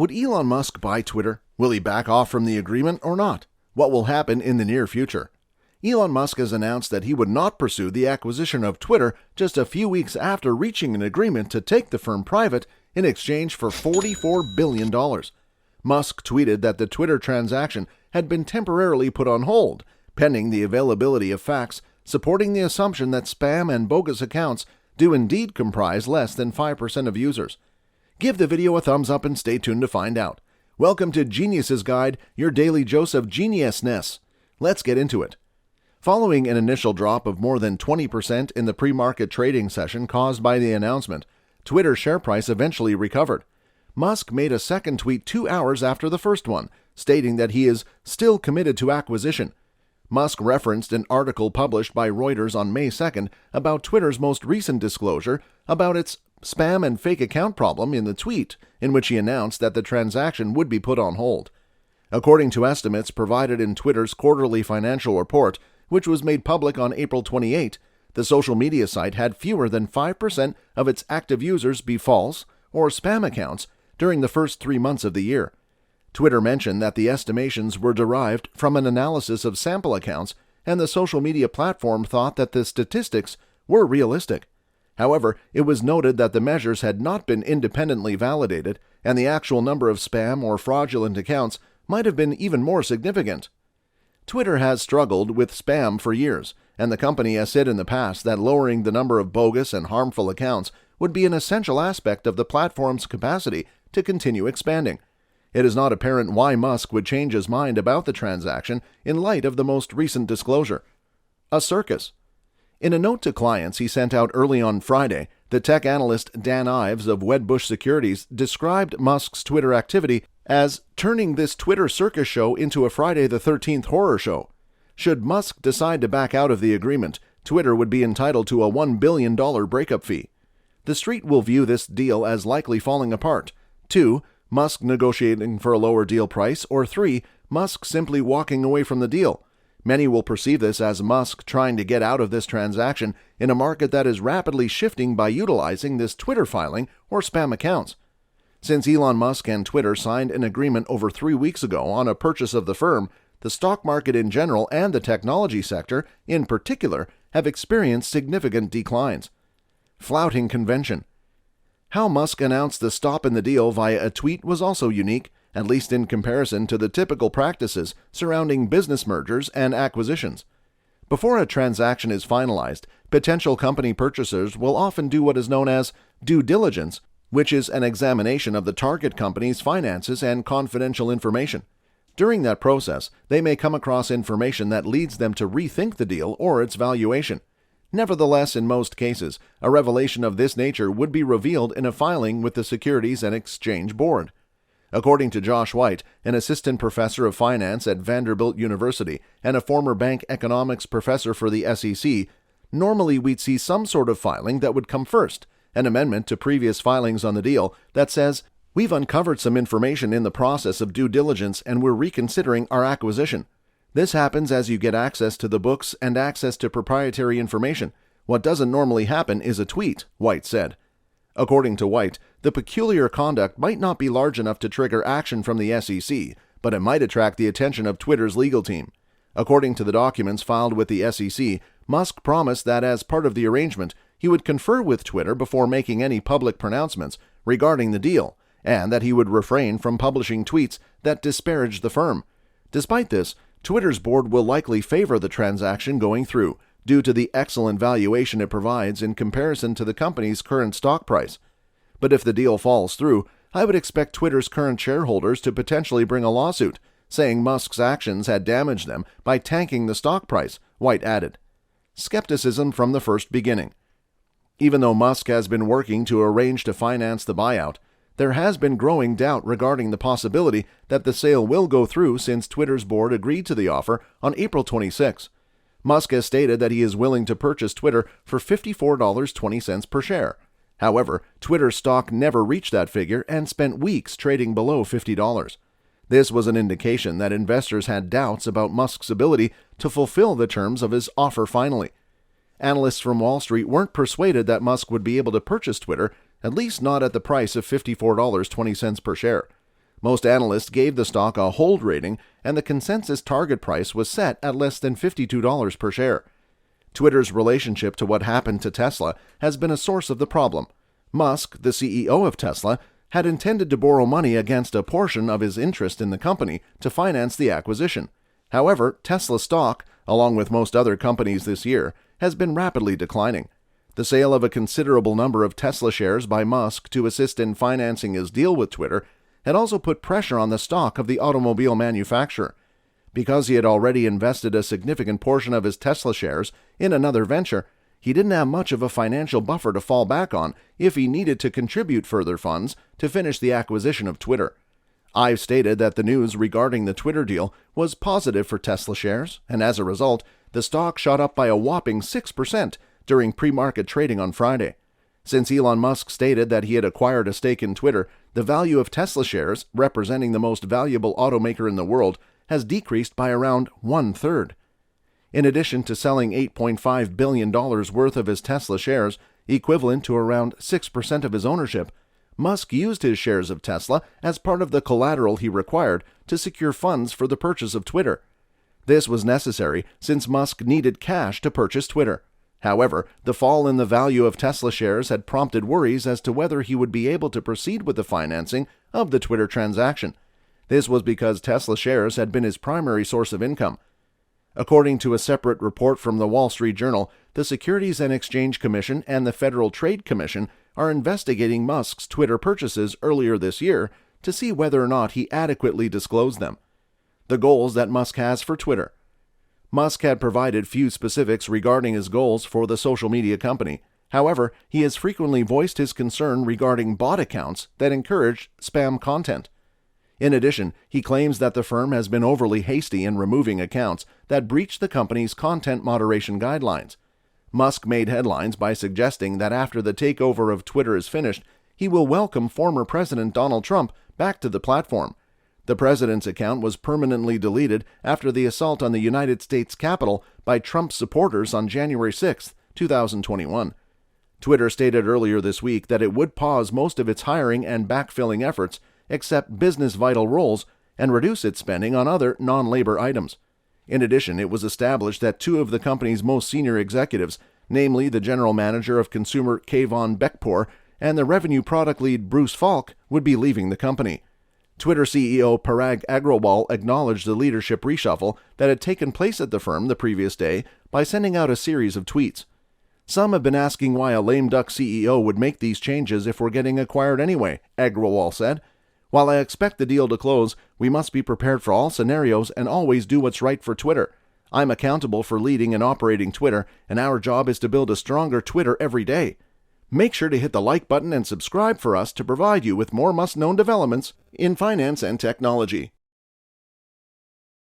Would Elon Musk buy Twitter? Will he back off from the agreement or not? What will happen in the near future? Elon Musk has announced that he would not pursue the acquisition of Twitter just a few weeks after reaching an agreement to take the firm private in exchange for $44 billion. Musk tweeted that the Twitter transaction had been temporarily put on hold, pending the availability of facts supporting the assumption that spam and bogus accounts do indeed comprise less than 5% of users. Give the video a thumbs up and stay tuned to find out. Welcome to Genius's Guide, your daily dose of geniusness. Let's get into it. Following an initial drop of more than 20% in the pre-market trading session caused by the announcement, Twitter's share price eventually recovered. Musk made a second tweet 2 hours after the first one, stating that he is still committed to acquisition. Musk referenced an article published by Reuters on May 2nd about Twitter's most recent disclosure about its spam and fake account problem in the tweet, in which he announced that the transaction would be put on hold. According to estimates provided in Twitter's quarterly financial report, which was made public on April 28, the social media site had fewer than 5% of its active users be false or spam accounts during the first 3 months of the year. Twitter mentioned that the estimations were derived from an analysis of sample accounts, and the social media platform thought that the statistics were realistic. However, it was noted that the measures had not been independently validated, and the actual number of spam or fraudulent accounts might have been even more significant. Twitter has struggled with spam for years, and the company has said in the past that lowering the number of bogus and harmful accounts would be an essential aspect of the platform's capacity to continue expanding. It is not apparent why Musk would change his mind about the transaction in light of the most recent disclosure. A circus. In a note to clients he sent out early on Friday, the tech analyst Dan Ives of Wedbush Securities described Musk's Twitter activity as turning this Twitter circus show into a Friday the 13th horror show. Should Musk decide to back out of the agreement, Twitter would be entitled to a $1 billion breakup fee. The Street will view this deal as likely falling apart. 2. Musk negotiating for a lower deal price, or 3. Musk simply walking away from the deal. Many will perceive this as Musk trying to get out of this transaction in a market that is rapidly shifting by utilizing this Twitter filing or spam accounts. Since Elon Musk and Twitter signed an agreement over 3 weeks ago on a purchase of the firm, the stock market in general and the technology sector in particular have experienced significant declines. Flouting convention. How Musk announced the stop in the deal via a tweet was also unique, at least in comparison to the typical practices surrounding business mergers and acquisitions. Before a transaction is finalized, potential company purchasers will often do what is known as due diligence, which is an examination of the target company's finances and confidential information. During that process, they may come across information that leads them to rethink the deal or its valuation. Nevertheless, in most cases, a revelation of this nature would be revealed in a filing with the Securities and Exchange Board. According to Josh White, an assistant professor of finance at Vanderbilt University and a former bank economics professor for the SEC, normally we'd see some sort of filing that would come first, an amendment to previous filings on the deal that says, "We've uncovered some information in the process of due diligence and we're reconsidering our acquisition." This happens as you get access to the books and access to proprietary information. What doesn't normally happen is a tweet, White said. According to White, the peculiar conduct might not be large enough to trigger action from the SEC, but it might attract the attention of Twitter's legal team. According to the documents filed with the SEC, Musk promised that as part of the arrangement, he would confer with Twitter before making any public pronouncements regarding the deal, and that he would refrain from publishing tweets that disparaged the firm. Despite this, Twitter's board will likely favor the transaction going through, due to the excellent valuation it provides in comparison to the company's current stock price. But if the deal falls through, I would expect Twitter's current shareholders to potentially bring a lawsuit, saying Musk's actions had damaged them by tanking the stock price, White added. Skepticism from the first beginning. Even though Musk has been working to arrange to finance the buyout, there has been growing doubt regarding the possibility that the sale will go through since Twitter's board agreed to the offer on April 26. Musk has stated that he is willing to purchase Twitter for $54.20 per share. However, Twitter's stock never reached that figure and spent weeks trading below $50. This was an indication that investors had doubts about Musk's ability to fulfill the terms of his offer finally. Analysts from Wall Street weren't persuaded that Musk would be able to purchase Twitter, at least not at the price of $54.20 per share. Most analysts gave the stock a hold rating, and the consensus target price was set at less than $52 per share. Twitter's relationship to what happened to Tesla has been a source of the problem. Musk, the CEO of Tesla, had intended to borrow money against a portion of his interest in the company to finance the acquisition. However, Tesla stock, along with most other companies this year, has been rapidly declining. The sale of a considerable number of Tesla shares by Musk to assist in financing his deal with Twitter had also put pressure on the stock of the automobile manufacturer. Because he had already invested a significant portion of his Tesla shares in another venture, he didn't have much of a financial buffer to fall back on if he needed to contribute further funds to finish the acquisition of Twitter. I've stated that the news regarding the Twitter deal was positive for Tesla shares, and as a result, the stock shot up by a whopping 6% during pre-market trading on Friday. Since Elon Musk stated that he had acquired a stake in Twitter, the value of Tesla shares, representing the most valuable automaker in the world, has decreased by around 1/3. In addition to selling $8.5 billion worth of his Tesla shares, equivalent to around 6% of his ownership, Musk used his shares of Tesla as part of the collateral he required to secure funds for the purchase of Twitter. This was necessary since Musk needed cash to purchase Twitter. However, the fall in the value of Tesla shares had prompted worries as to whether he would be able to proceed with the financing of the Twitter transaction. This was because Tesla shares had been his primary source of income. According to a separate report from the Wall Street Journal, the Securities and Exchange Commission and the Federal Trade Commission are investigating Musk's Twitter purchases earlier this year to see whether or not he adequately disclosed them. The goals that Musk has for Twitter. Musk had provided few specifics regarding his goals for the social media company. However, he has frequently voiced his concern regarding bot accounts that encourage spam content. In addition, he claims that the firm has been overly hasty in removing accounts that breach the company's content moderation guidelines. Musk made headlines by suggesting that after the takeover of Twitter is finished, he will welcome former President Donald Trump back to the platform. The president's account was permanently deleted after the assault on the United States Capitol by Trump supporters on January 6, 2021. Twitter stated earlier this week that it would pause most of its hiring and backfilling efforts, except business vital roles, and reduce its spending on other non-labor items. In addition, it was established that two of the company's most senior executives, namely the general manager of consumer Kayvon Beckpour and the revenue product lead Bruce Falk, would be leaving the company. Twitter CEO Parag Agrawal acknowledged the leadership reshuffle that had taken place at the firm the previous day by sending out a series of tweets. Some have been asking why a lame duck CEO would make these changes if we're getting acquired anyway, Agrawal said. While I expect the deal to close, we must be prepared for all scenarios and always do what's right for Twitter. I'm accountable for leading and operating Twitter, and our job is to build a stronger Twitter every day. Make sure to hit the like button and subscribe for us to provide you with more must-know developments in finance and technology.